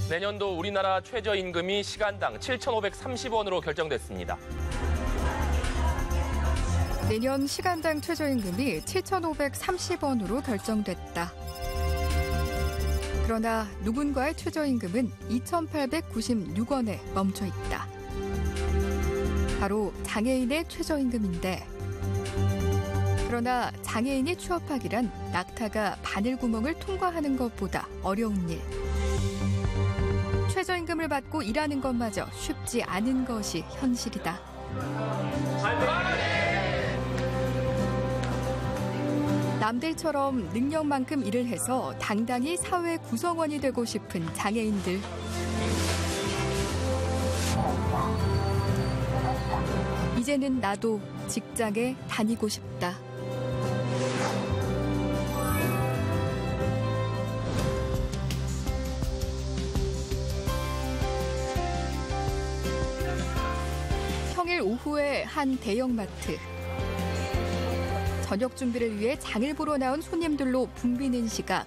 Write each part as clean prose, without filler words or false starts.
내년도 우리나라 최저임금이 시간당 7,530원으로 결정됐습니다. 내년 시간당 최저임금이 7,530원으로 결정됐다. 그러나 누군가의 최저임금은 2,896원에 멈춰 있다. 바로 장애인의 최저임금인데, 그러나 장애인이 취업하기란 낙타가 바늘구멍을 통과하는 것보다 어려운 일. 최저임금을 받고 일하는 것마저 쉽지 않은 것이 현실이다. 남들처럼 능력만큼 일을 해서 당당히 사회 구성원이 되고 싶은 장애인들. 이제는 나도 직장에 다니고 싶다. 평일 오후에 한 대형마트. 저녁 준비를 위해 장을 보러 나온 손님들로 붐비는 시각.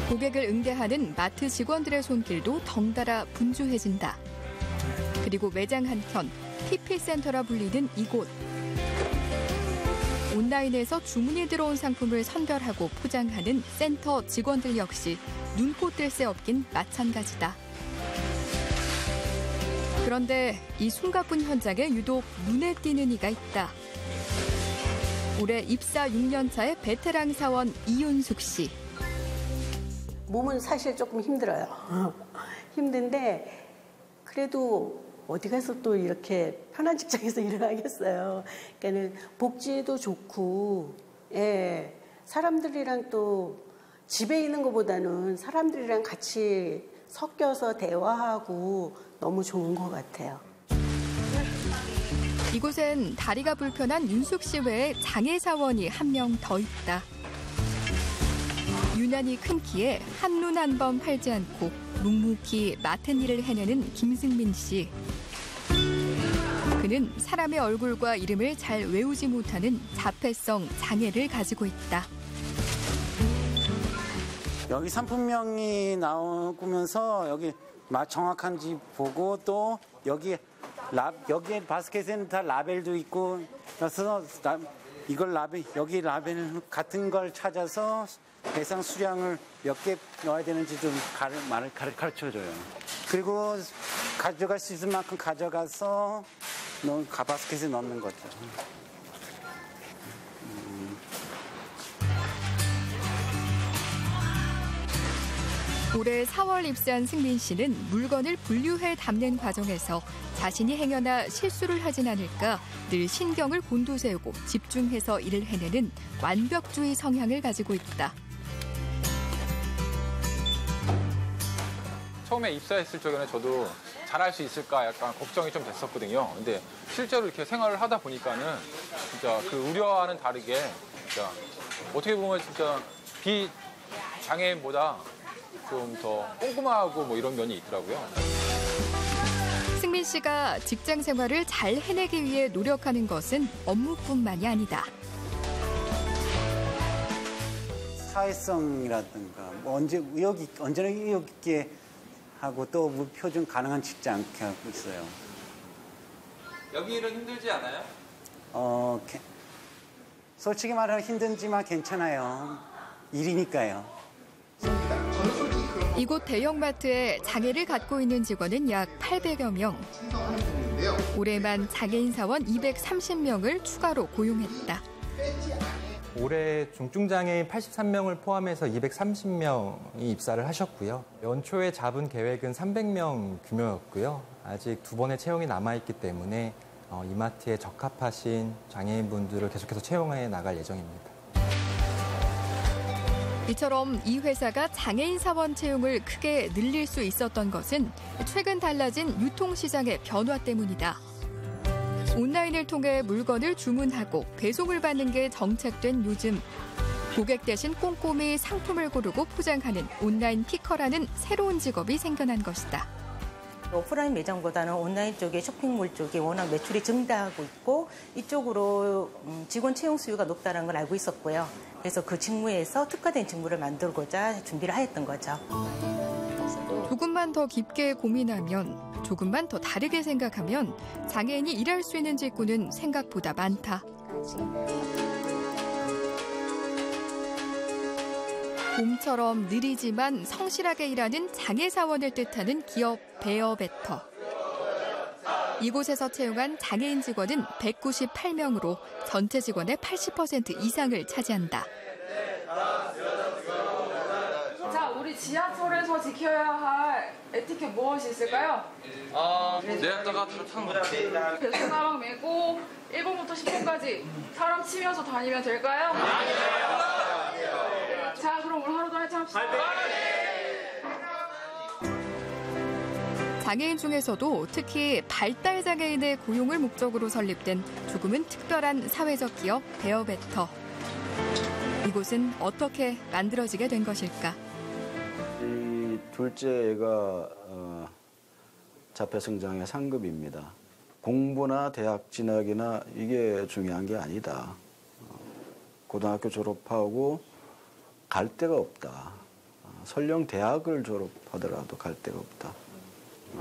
고객을 응대하는 마트 직원들의 손길도 덩달아 분주해진다. 그리고 매장 한켠, TP센터라 불리는 이곳. 온라인에서 주문이 들어온 상품을 선별하고 포장하는 센터 직원들 역시 눈코 뜰 새 없긴 마찬가지다. 그런데 이 숨가쁜 현장에 유독 눈에 띄는 이가 있다. 올해 입사 6년 차의 베테랑 사원 이윤숙 씨. 몸은 사실 조금 힘들어요. 힘든데 그래도 어디 가서 또 이렇게 편한 직장에서 일을 하겠어요. 그러니까는 복지도 좋고, 예, 사람들이랑 또 집에 있는 것보다는 사람들이랑 같이 섞여서 대화하고 너무 좋은 것 같아요. 이곳엔 다리가 불편한 윤숙 씨 외에 장애 사원이 한 명 더 있다. 유난히 큰 키에 한눈 한 번 팔지 않고 묵묵히 맡은 일을 해내는 김승민 씨. 그는 사람의 얼굴과 이름을 잘 외우지 못하는 자폐성 장애를 가지고 있다. 여기 상품명이 나오면서 여기 정확한지 보고 또 여기에 바스켓에는 다 라벨도 있고 그래서 이걸 여기 라벨 같은 걸 찾아서 배상 수량을 몇 개 넣어야 되는지 좀 가르쳐줘요. 그리고 가져갈 수 있을 만큼 가져가서 바스켓에 넣는 거죠. 올해 4월 입사한 승민 씨는 물건을 분류해 담는 과정에서 자신이 행여나 실수를 하진 않을까 늘 신경을 곤두세우고 집중해서 일을 해내는 완벽주의 성향을 가지고 있다. 처음에 입사했을 적에는 저도 잘할 수 있을까 약간 걱정이 좀 됐었거든요. 근데 실제로 이렇게 생활을 하다 보니까는 진짜 그 우려와는 다르게 진짜 어떻게 보면 진짜 비장애인보다 좀 더 꼼꼼하고 뭐 이런 면이 있더라고요. 승민 씨가 직장 생활을 잘 해내기 위해 노력하는 것은 업무뿐만이 아니다. 사회성이라든가 언제나 의욕 있게 하고 또 무표준 가능한 직장 하고 있어요. 여기 일은 힘들지 않아요? 솔직히 말하면 힘든지만 괜찮아요. 일이니까요. 이곳 대형마트에 장애를 갖고 있는 직원은 약 800여 명. 올해만 장애인 사원 230명을 추가로 고용했다. 올해 중증장애인 83명을 포함해서 230명이 입사를 하셨고요. 연초에 잡은 계획은 300명 규모였고요. 아직 2번의 채용이 남아있기 때문에 이마트에 적합하신 장애인분들을 계속해서 채용해 나갈 예정입니다. 이처럼 이 회사가 장애인 사원 채용을 크게 늘릴 수 있었던 것은 최근 달라진 유통시장의 변화 때문이다. 온라인을 통해 물건을 주문하고 배송을 받는 게 정착된 요즘, 고객 대신 꼼꼼히 상품을 고르고 포장하는 온라인 피커라는 새로운 직업이 생겨난 것이다. 오프라인 매장보다는 온라인 쪽에 쇼핑몰 쪽에 워낙 매출이 증가하고 있고 이쪽으로 직원 채용 수요가 높다는 걸 알고 있었고요. 그래서 그 직무에서 특화된 직무를 만들고자 준비를 하였던 거죠. 조금만 더 깊게 고민하면, 조금만 더 다르게 생각하면 장애인이 일할 수 있는 직군은 생각보다 많다. 곰처럼 느리지만 성실하게 일하는 장애 사원을 뜻하는 기업 베어베터. 이곳에서 채용한 장애인 직원은 198명으로 전체 직원의 80% 이상을 차지한다. 자, 우리 지하철에서 지켜야 할 에티켓 무엇이 있을까요? 내렸다가 타는 거. 배수가방 메고 1번부터 10번까지 사람 치면서 다니면 될까요? 자, 그럼 오늘 하루도 화이팅 합시다. 장애인 중에서도 특히 발달 장애인의 고용을 목적으로 설립된 조금은 특별한 사회적 기업 베어베터. 이곳은 어떻게 만들어지게 된 것일까? 이 둘째 애가 자폐성장의 상급입니다. 공부나 대학 진학이나 이게 중요한 게 아니다. 고등학교 졸업하고 갈 데가 없다. 설령 대학을 졸업하더라도 갈 데가 없다.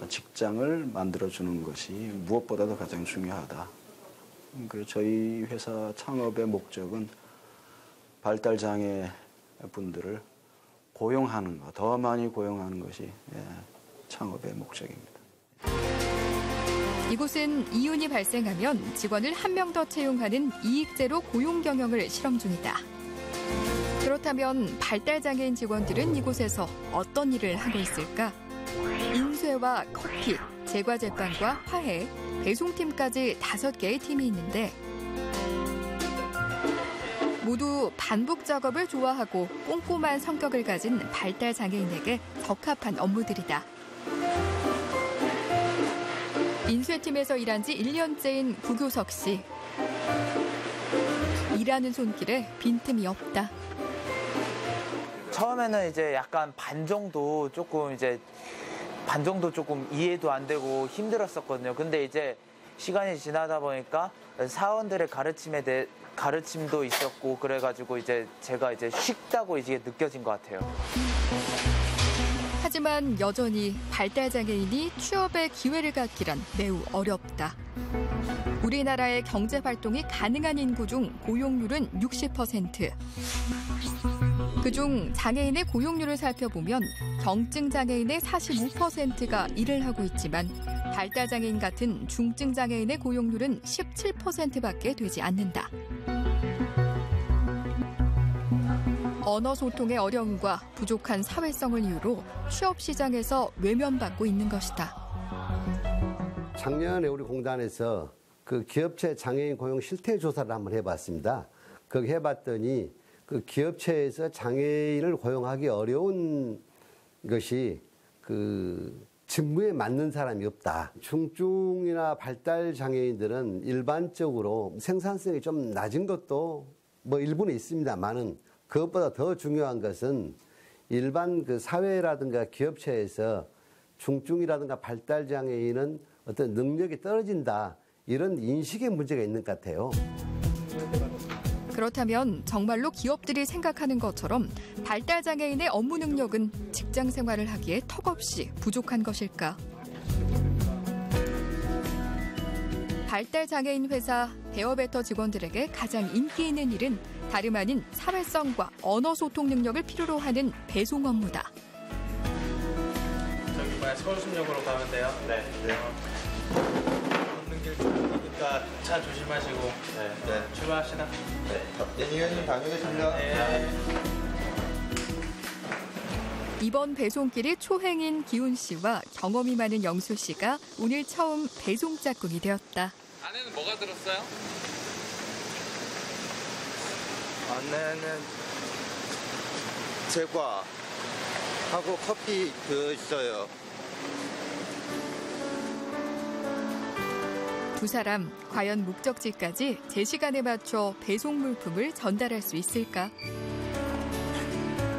직장을 만들어주는 것이 무엇보다도 가장 중요하다. 그래서 저희 회사 창업의 목적은 발달장애 분들을 고용하는 것, 더 많이 고용하는 것이 창업의 목적입니다. 이곳은 이윤이 발생하면 직원을 한 명 더 채용하는 이익제로 고용 경영을 실험 중이다. 그렇다면 발달장애인 직원들은 이곳에서 어떤 일을 하고 있을까? 인쇄와 커피, 제과제빵과 화해, 배송팀까지 5개의 팀이 있는데 모두 반복 작업을 좋아하고 꼼꼼한 성격을 가진 발달장애인에게 적합한 업무들이다. 인쇄팀에서 일한 지 1년째인 구교석 씨. 일하는 손길에 빈틈이 없다. 처음에는 이제 약간 반 정도 조금 이해도 안 되고 힘들었었거든요. 근데 이제 시간이 지나다 보니까 사원들의 가르침도 있었고 그래가지고 이제 제가 이제 쉽다고 이제 느껴진 것 같아요. 하지만 여전히 발달장애인이 취업의 기회를 갖기란 매우 어렵다. 우리나라의 경제활동이 가능한 인구 중 고용률은 60%. 그중 장애인의 고용률을 살펴보면 경증장애인의 45%가 일을 하고 있지만 발달장애인 같은 중증장애인의 고용률은 17%밖에 되지 않는다. 언어 소통의 어려움과 부족한 사회성을 이유로 취업 시장에서 외면받고 있는 것이다. 작년에 우리 공단에서 그 기업체 장애인 고용 실태 조사를 한번 해봤습니다. 그거 해봤더니 그 기업체에서 장애인을 고용하기 어려운 것이 그 직무에 맞는 사람이 없다. 중증이나 발달 장애인들은 일반적으로 생산성이 좀 낮은 것도 뭐 일부는 있습니다만은 그것보다 더 중요한 것은 일반 그 사회라든가 기업체에서 중증이라든가 발달 장애인은 어떤 능력이 떨어진다. 이런 인식의 문제가 있는 것 같아요. 그렇다면 정말로 기업들이 생각하는 것처럼 발달장애인의 업무 능력은 직장 생활을 하기에 턱없이 부족한 것일까? 발달장애인 회사 베어베터 직원들에게 가장 인기 있는 일은 다름 아닌 사회성과 언어 소통 능력을 필요로 하는 배송 업무다. 저기 서울숲역으로 가면 돼요. 네. 걷는 길 쪽이니까 차 조심하시고. 네. 출발합시다. 네. 의원님 다녀오겠습니다. 네. 이번 배송길이 초행인 기훈 씨와 경험이 많은 영수 씨가 오늘 처음 배송 짝꿍이 되었다. 안에는 뭐가 들었어요? 안에는 제과하고 커피 들어있어요. 두 사람 과연 목적지까지 제 시간에 맞춰 배송 물품을 전달할 수 있을까?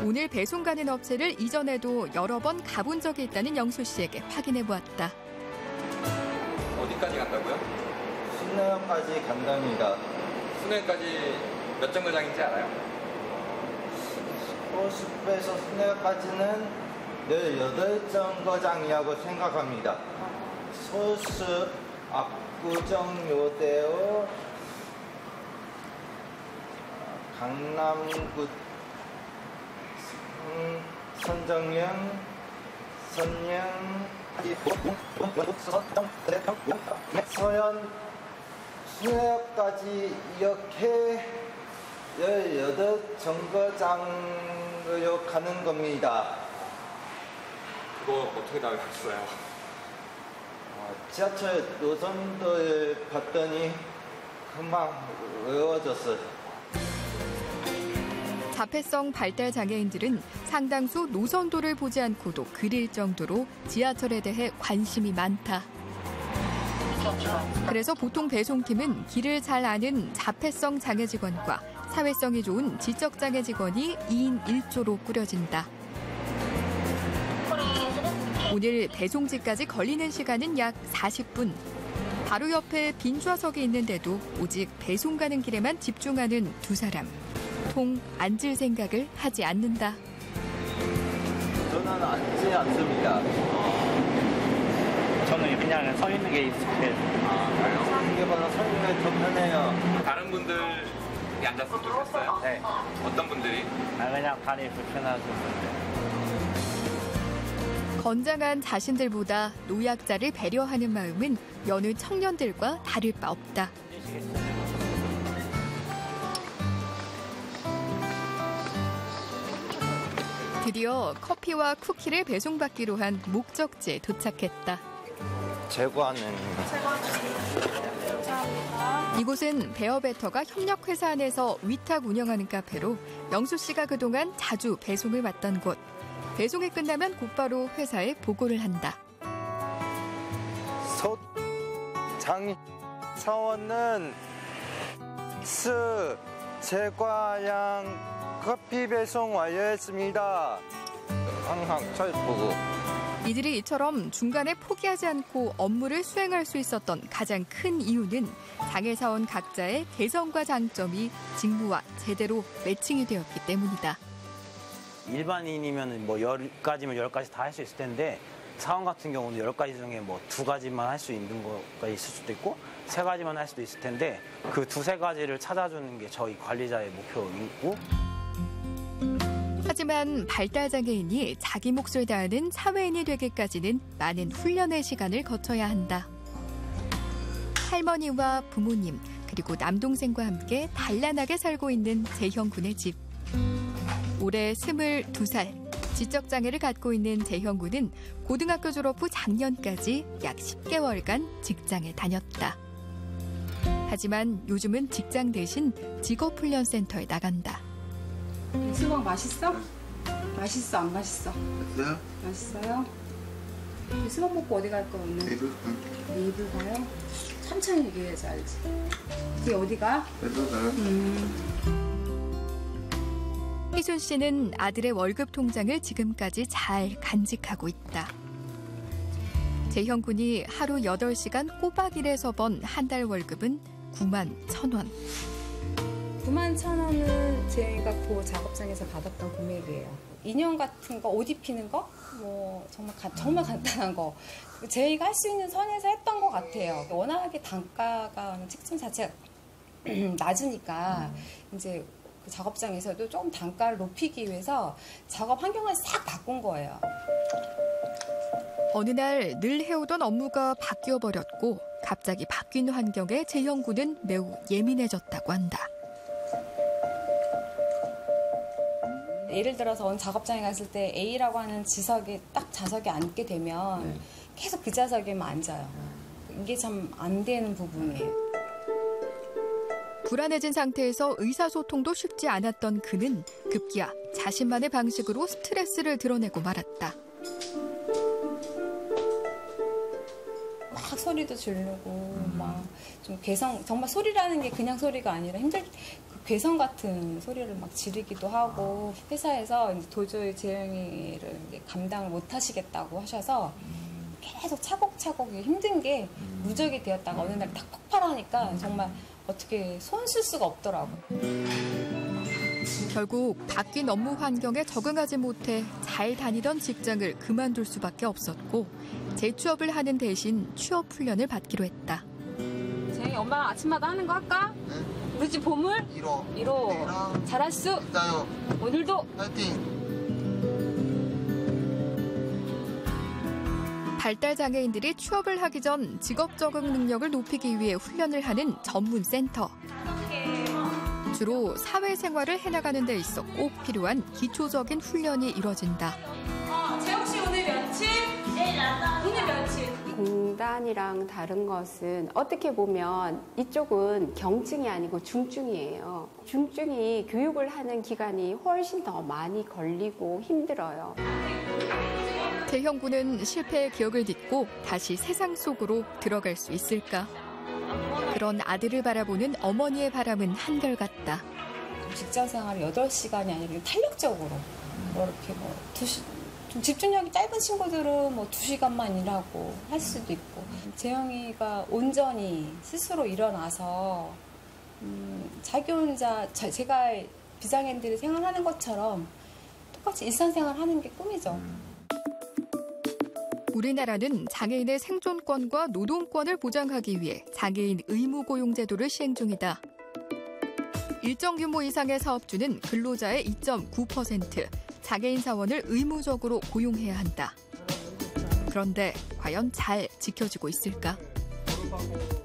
오늘 배송 가는 업체를 이전에도 여러 번 가본 적이 있다는 영수 씨에게 확인해 보았다. 어디까지 간다고요? 신라역까지 간답니다. 순회까지 몇 정거장인지 알아요? 소습에서 스네어까지는 18정거장이라고 생각합니다. 소습, 압구정 요대로 강남구 선정령, 선령, 서현, 수해역까지 이렇게 18정거장으로 가는 겁니다. 그거 어떻게 다 외웠어요? 지하철 노선도를 봤더니 금방 외워졌어요. 자폐성 발달 장애인들은 상당수 노선도를 보지 않고도 그릴 정도로 지하철에 대해 관심이 많다. 그래서 보통 배송팀은 길을 잘 아는 자폐성 장애 직원과 사회성이 좋은 지적 장애 직원이 2인 1조로 꾸려진다. 오늘 배송지까지 걸리는 시간은 약 40분. 바로 옆에 빈 좌석이 있는데도 오직 배송 가는 길에만 집중하는 두 사람. 통 앉을 생각을 하지 않는다. 저는 앉지 않습니다. 저는 그냥 서 있는 게 익숙해요. 서 있는 게보다 서 있는 게 더 편해요. 다른 분들이 앉았으면 좋겠어요? 네. 어떤 분들이? 그냥 발이 불편하신 분들. 건장한 자신들보다 노약자를 배려하는 마음은 여느 청년들과 다를 바 없다. 드디어 커피와 쿠키를 배송받기로 한 목적지에 도착했다. 제과는 이곳은 베어베터가 협력회사 안에서 위탁 운영하는 카페로 영수 씨가 그동안 자주 배송을 맡던 곳. 배송이 끝나면 곧바로 회사에 보고를 한다. 장 사원은 제과양 커피 배송 완료했습니다. 항상 잘 보고. 이들이 이처럼 중간에 포기하지 않고 업무를 수행할 수 있었던 가장 큰 이유는 장애사원 각자의 개성과 장점이 직무와 제대로 매칭이 되었기 때문이다. 일반인이면 뭐 10가지면 10가지 다 할 수 있을 텐데 사원 같은 경우는 10가지 중에 뭐 2가지만 할 수 있는 거가 있을 수도 있고 3가지만 할 수도 있을 텐데 그 2-3가지를 찾아주는 게 저희 관리자의 목표이고. 하지만 발달장애인이 자기 몫을 다하는 사회인이 되기까지는 많은 훈련의 시간을 거쳐야 한다. 할머니와 부모님 그리고 남동생과 함께 단란하게 살고 있는 재형 군의 집. 올해 22살, 지적장애를 갖고 있는 재형 군은 고등학교 졸업 후 작년까지 약 10개월간 직장에 다녔다. 하지만 요즘은 직장 대신 직업훈련센터에 나간다. 수박 맛있어? 맛있어, 안 맛있어? 네. 맛있어요? 수박 먹고 어디 갈 거야, 오늘? 네이버 가요? 천천히 얘기해야지, 알지? 이게 어디 가? 네이버 가요? 희순 씨는 아들의 월급 통장을 지금까지 잘 간직하고 있다. 재형 군이 하루 8시간 꼬박 일해서 번 한 달 월급은 91,000원. 91,000원은 제가 그 작업장에서 받았던 금액이에요. 인형 같은 거, 옷 입히는 거, 뭐 정말 간단한 거. 저희가 할 수 있는 선에서 했던 것 같아요. 워낙에 단가가 책정 자체가 낮으니까 이제 그 작업장에서도 조금 단가를 높이기 위해서 작업 환경을 싹 바꾼 거예요. 어느 날 늘 해오던 업무가 바뀌어 버렸고 갑자기 바뀐 환경에 재형 군은 매우 예민해졌다고 한다. 예를 들어서 어느 작업장에 갔을 때 A라고 하는 지석에 딱 좌석에 앉게 되면 계속 그 좌석에만 앉아요. 이게 참 안 되는 부분이에요. 불안해진 상태에서 의사소통도 쉽지 않았던 그는 급기야 자신만의 방식으로 스트레스를 드러내고 말았다. 막 소리도 지르고 막 좀 괴성, 정말 소리라는 게 그냥 소리가 아니라 괴성 같은 소리를 막 지르기도 하고 회사에서 이제 도저히 재영이를 감당을 못 하시겠다고 하셔서 계속 차곡차곡 힘든 게 누적이 되었다가 어느 날 딱 폭발하니까 정말 어떻게 손 쓸 수가 없더라고요. 결국 바뀐 업무 환경에 적응하지 못해 잘 다니던 직장을 그만둘 수밖에 없었고 재취업을 하는 대신 취업 훈련을 받기로 했다. 재영이 엄마랑 아침마다 하는 거 할까? 우리 집 보물? 1호. 잘할 수 있어요. 오늘도 파이팅. 발달 장애인들이 취업을 하기 전 직업 적응 능력을 높이기 위해 훈련을 하는 전문 센터. 주로 사회생활을 해나가는 데 있어 꼭 필요한 기초적인 훈련이 이뤄진다. 재영 씨 오늘 며칠? 네, 오늘 며칠? 공단이랑 다른 것은 어떻게 보면 이쪽은 경증이 아니고 중증이에요. 중증이 교육을 하는 기간이 훨씬 더 많이 걸리고 힘들어요. 태형군은 실패의 기억을 딛고 다시 세상 속으로 들어갈 수 있을까? 그런 아들을 바라보는 어머니의 바람은 한결같다. 직장 생활을 8시간이 아니라 탄력적으로 이렇게 좀 집중력이 짧은 친구들은 2시간만 일하고 할 수도 있고 재영이가 온전히 스스로 일어나서 자기 혼자 제가 비장애인들이 생활하는 것처럼 똑같이 일상생활 하는 게 꿈이죠. 우리나라는 장애인의 생존권과 노동권을 보장하기 위해 장애인 의무고용 제도를 시행 중이다. 일정 규모 이상의 사업주는 근로자의 2.9%, 장애인 사원을 의무적으로 고용해야 한다. 그런데 과연 잘 지켜지고 있을까?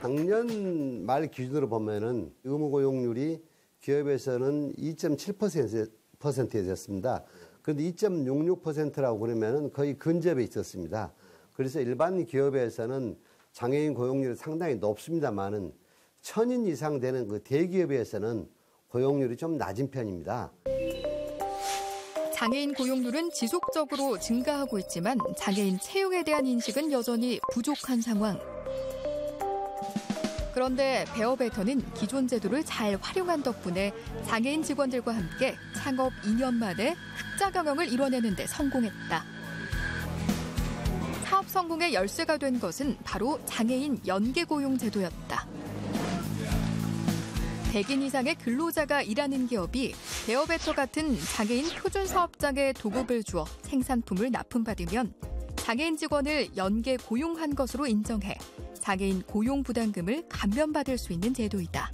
작년 말 기준으로 보면은 의무고용률이 기업에서는 2.7%였습니다. 그런데 2.66%라고 그러면은 거의 근접해 있었습니다. 그래서 일반 기업에서는 장애인 고용률이 상당히 높습니다만은 1000인 이상 되는 그 대기업에서는 고용률이 좀 낮은 편입니다. 장애인 고용률은 지속적으로 증가하고 있지만 장애인 채용에 대한 인식은 여전히 부족한 상황. 그런데 베어베터는 기존 제도를 잘 활용한 덕분에 장애인 직원들과 함께 창업 2년 만에 흑자 경영을 이뤄내는 데 성공했다. 사업 성공의 열쇠가 된 것은 바로 장애인 연계 고용 제도였다. 100인 이상의 근로자가 일하는 기업이 베어베터 같은 장애인 표준 사업장에 도급을 주어 생산품을 납품받으면 장애인 직원을 연계 고용한 것으로 인정해 장애인 고용 부담금을 감면받을 수 있는 제도이다.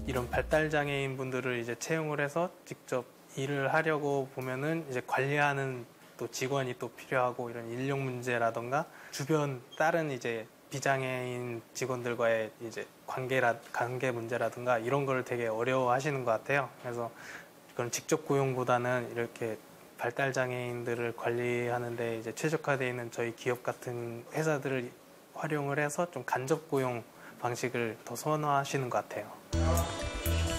이런 발달 장애인 분들을 이제 채용을 해서 직접 일을 하려고 보면은 이제 관리하는 또 직원이 또 필요하고 이런 인력 문제라던가 주변 다른 이제 비장애인 직원들과의 이제 관계 문제라든가 이런 걸 되게 어려워하시는 것 같아요. 그래서 그런 직접 고용보다는 이렇게 발달 장애인들을 관리하는데 이제 최적화되어 있는 저희 기업 같은 회사들을 활용을 해서 좀 간접 고용 방식을 더 선호하시는 것 같아요.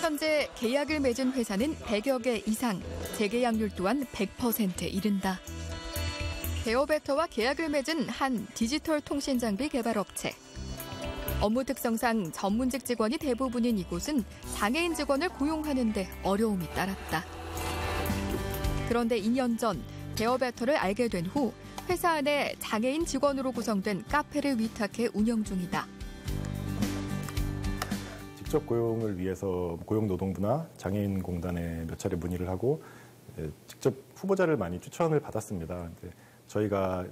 현재 계약을 맺은 회사는 100여 개 이상, 재계약률 또한 100%에 이른다. 베어베터와 계약을 맺은 한 디지털 통신 장비 개발 업체. 업무 특성상 전문직 직원이 대부분인 이곳은 장애인 직원을 고용하는 데 어려움이 따랐다. 그런데 2년 전 베어베터를 알게 된 후 회사 안에 장애인 직원으로 구성된 카페를 위탁해 운영 중이다. 직접 고용을 위해서 고용노동부나 장애인공단에 몇 차례 문의를 하고 직접 후보자를 많이 추천을 받았습니다. 저희가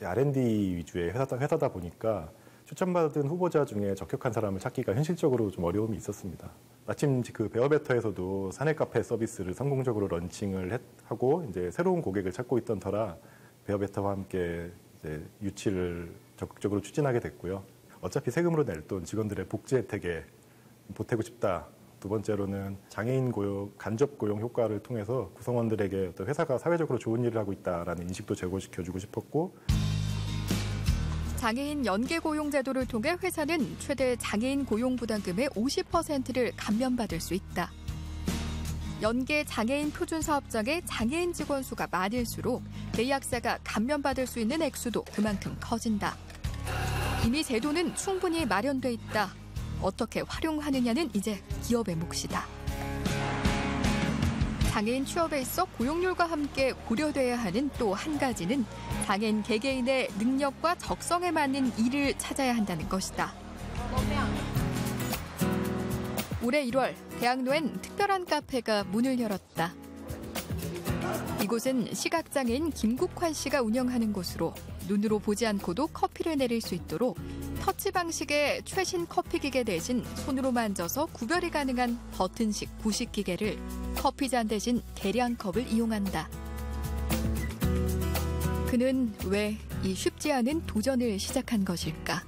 R&D 위주의 회사다 보니까 추천받은 후보자 중에 적격한 사람을 찾기가 현실적으로 좀 어려움이 있었습니다. 마침 그 베어베터에서도 사내 카페 서비스를 성공적으로 런칭을 하고 이제 새로운 고객을 찾고 있던 터라 베어베터와 함께 이제 유치를 적극적으로 추진하게 됐고요. 어차피 세금으로 낼 돈 직원들의 복지 혜택에 보태고 싶다. 두 번째로는 장애인 고용, 간접 고용 효과를 통해서 구성원들에게 어떤 회사가 사회적으로 좋은 일을 하고 있다라는 인식도 제고시켜주고 싶었고. 장애인 연계 고용 제도를 통해 회사는 최대 장애인 고용 부담금의 50%를 감면받을 수 있다. 연계 장애인 표준 사업장의 장애인 직원 수가 많을수록 계약사가 감면받을 수 있는 액수도 그만큼 커진다. 이미 제도는 충분히 마련돼 있다. 어떻게 활용하느냐는 이제 기업의 몫이다. 장애인 취업에 있어 고용률과 함께 고려돼야 하는 또 한 가지는 장애인 개개인의 능력과 적성에 맞는 일을 찾아야 한다는 것이다. 올해 1월 대학로엔 특별한 카페가 문을 열었다. 이곳은 시각장애인 김국환 씨가 운영하는 곳으로 눈으로 보지 않고도 커피를 내릴 수 있도록 터치 방식의 최신 커피 기계 대신 손으로 만져서 구별이 가능한 버튼식 구식 기계를 커피잔 대신 계량컵을 이용한다. 그는 왜 이 쉽지 않은 도전을 시작한 것일까?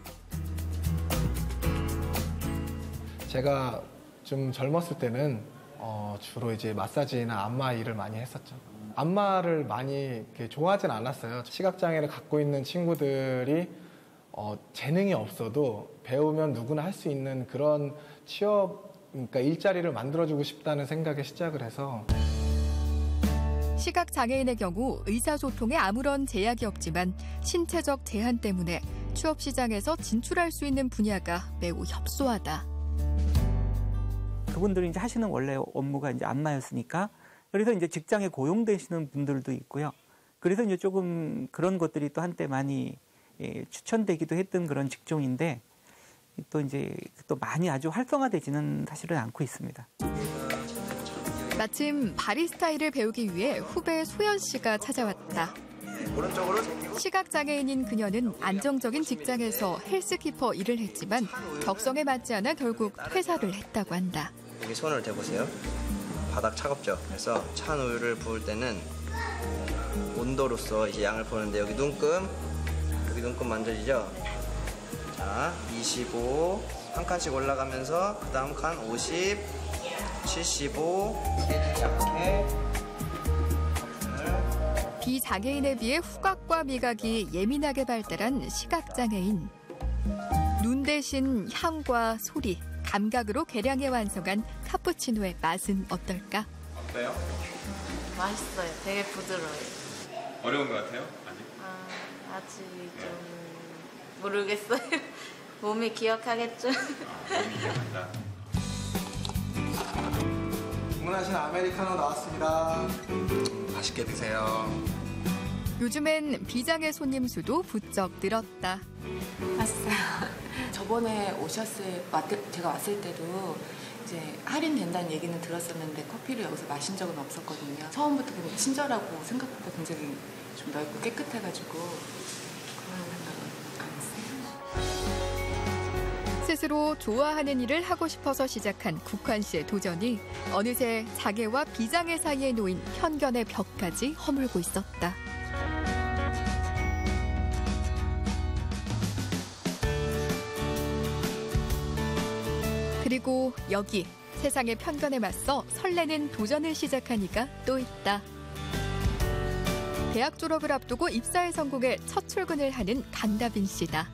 제가 좀 젊었을 때는 주로 이제 마사지나 안마 일을 많이 했었죠. 안마를 많이 좋아하진 않았어요. 시각장애를 갖고 있는 친구들이 재능이 없어도 배우면 누구나 할 수 있는 그런 취업, 그러니까 일자리를 만들어주고 싶다는 생각에 시작을 해서. 시각장애인의 경우 의사소통에 아무런 제약이 없지만 신체적 제한 때문에 취업시장에서 진출할 수 있는 분야가 매우 협소하다. 그분들이 이제 하시는 원래 업무가 이제 안마였으니까 그래서 이제 직장에 고용되시는 분들도 있고요. 그래서 이제 조금 그런 것들이 또 한때 많이 추천되기도 했던 그런 직종인데 또 이제 또 많이 아주 활성화되지는 사실은 않고 있습니다. 마침 바리스타 일을 배우기 위해 후배 소연 씨가 찾아왔다. 시각장애인인 그녀는 안정적인 직장에서 헬스키퍼 일을 했지만 적성에 맞지 않아 결국 퇴사를 했다고 한다. 여기 손을 대보세요. 바닥 차갑죠? 그래서 찬 우유를 부을 때는 온도로서 이제 양을 보는데 여기 눈금 만져지죠? 자, 25 한 칸씩 올라가면서 그 다음 칸 50 75 약해 비장애인에 비해 후각과 미각이 예민하게 발달한 시각장애인. 눈 대신 향과 소리, 감각으로 개량해 완성한 카푸치노의 맛은 어떨까? 어때요? 맛있어요. 되게 부드러워요. 어려운 것 같아요? 아직 좀 모르겠어요. 몸이 기억하겠죠? 몸이 기억한다. 주문하신 아메리카노 나왔습니다. 맛있게 드세요. 요즘엔 비장애 손님 수도 부쩍 늘었다. 맛있어요. 저번에 제가 왔을 때도 이제 할인된다는 얘기는 들었었는데 커피를 여기서 마신 적은 없었거든요. 처음부터 그냥 친절하고 생각보다 굉장히 좀 넓고 깨끗해가지고 그런 생각은 안 했어요. 스스로 좋아하는 일을 하고 싶어서 시작한 국환 씨의 도전이 어느새 장애와 비장애 사이에 놓인 편견의 벽까지 허물고 있었다. 그리고 여기 세상의 편견에 맞서 설레는 도전을 시작한 이가 또 있다. 대학 졸업을 앞두고 입사에 성공해 첫 출근을 하는 강다빈 씨다.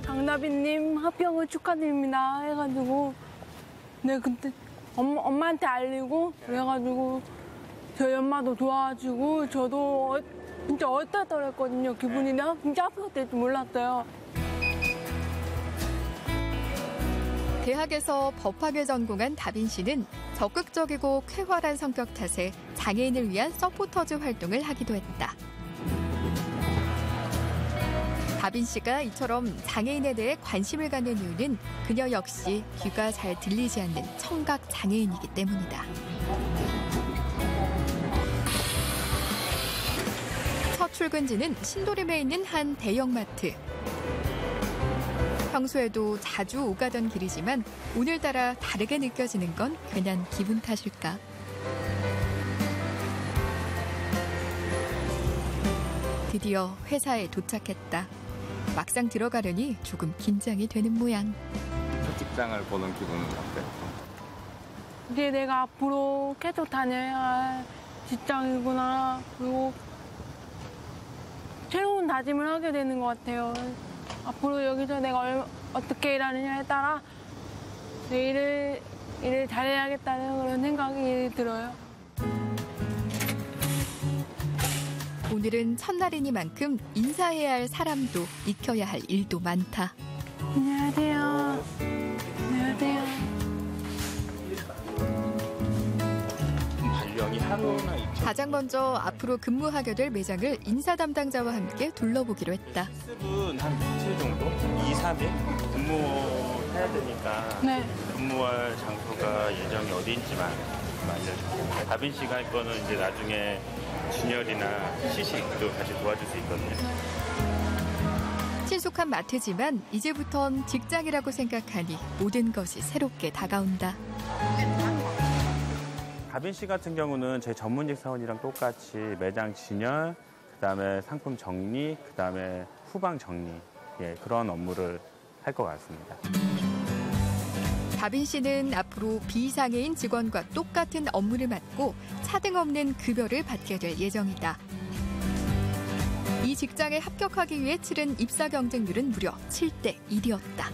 강다빈님 합격을 축하드립니다 해가지고 네 그때 엄마한테 알리고 그래가지고 저희 엄마도 도와주고 저도 진짜 얼떨떨했거든요. 기분이 내가 진짜 합격될 줄 몰랐어요. 대학에서 법학을 전공한 다빈 씨는 적극적이고 쾌활한 성격 탓에 장애인을 위한 서포터즈 활동을 하기도 했다. 다빈 씨가 이처럼 장애인에 대해 관심을 갖는 이유는 그녀 역시 귀가 잘 들리지 않는 청각 장애인이기 때문이다. 첫 출근지는 신도림에 있는 한 대형마트. 평소에도 자주 오가던 길이지만 오늘따라 다르게 느껴지는 건 괜한 기분 탓일까? 드디어 회사에 도착했다. 막상 들어가려니 조금 긴장이 되는 모양. 첫 직장을 보는 기분은 어때요? 이제 내가 앞으로 계속 다녀야 할 직장이구나. 그리고 새로운 다짐을 하게 되는 것 같아요. 앞으로 여기서 내가 어떻게 일하느냐에 따라 내 일을 잘해야겠다는 그런 생각이 들어요. 오늘은 첫날이니만큼 인사해야 할 사람도 익혀야 할 일도 많다. 안녕하세요. 안녕하세요. 발령이 하루나 있죠. 가장 먼저 앞으로 근무하게 될 매장을 인사 담당자와 함께 둘러보기로 했다. 실습은 한 며칠 정도? 2, 3일 근무해야 해야 되니까 네. 근무할 장소가 예정이 어디인지만 알려주세요. 다빈 씨가 할 거는 이제 나중에 준열이나 시식도 같이 도와줄 수 있거든요. 친숙한 마트지만 이제부턴 직장이라고 생각하니 모든 것이 새롭게 다가온다. 다빈 씨 같은 경우는 저희 전문직 사원이랑 똑같이 매장 진열, 그다음에 상품 정리, 그다음에 후방 정리, 그런 업무를 할 것 같습니다. 다빈 씨는 앞으로 비장애인 직원과 똑같은 업무를 맡고 차등 없는 급여를 받게 될 예정이다. 이 직장에 합격하기 위해 치른 입사 경쟁률은 무려 7대 1이었다.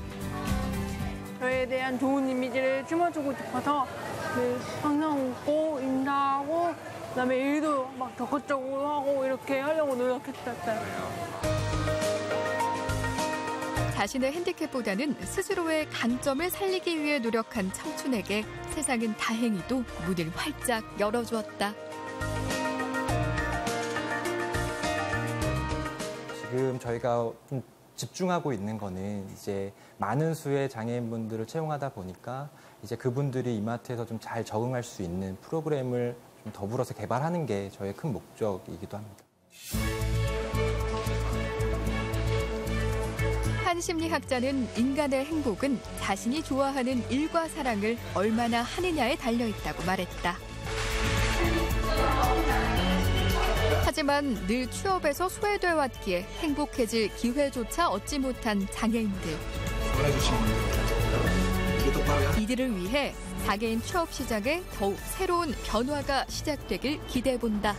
저에 대한 좋은 이미지를 심어주고 싶어서 항상 웃고 인사하고 그다음에 일도 막 적극적으로 하고 이렇게 하려고 노력했었어요. 자신의 핸디캡보다는 스스로의 강점을 살리기 위해 노력한 청춘에게 세상은 다행히도 문을 활짝 열어주었다. 지금 저희가 좀 집중하고 있는 거는 이제 많은 수의 장애인분들을 채용하다 보니까 이제 그분들이 이마트에서 좀 잘 적응할 수 있는 프로그램을 좀 더불어서 개발하는 게 저의 큰 목적이기도 합니다. 한 심리학자는 인간의 행복은 자신이 좋아하는 일과 사랑을 얼마나 하느냐에 달려있다고 말했다. 하지만 늘 취업에서 소외돼 왔기에 행복해질 기회조차 얻지 못한 장애인들. 이들을 위해 장애인 취업 시장에 더욱 새로운 변화가 시작되길 기대해본다.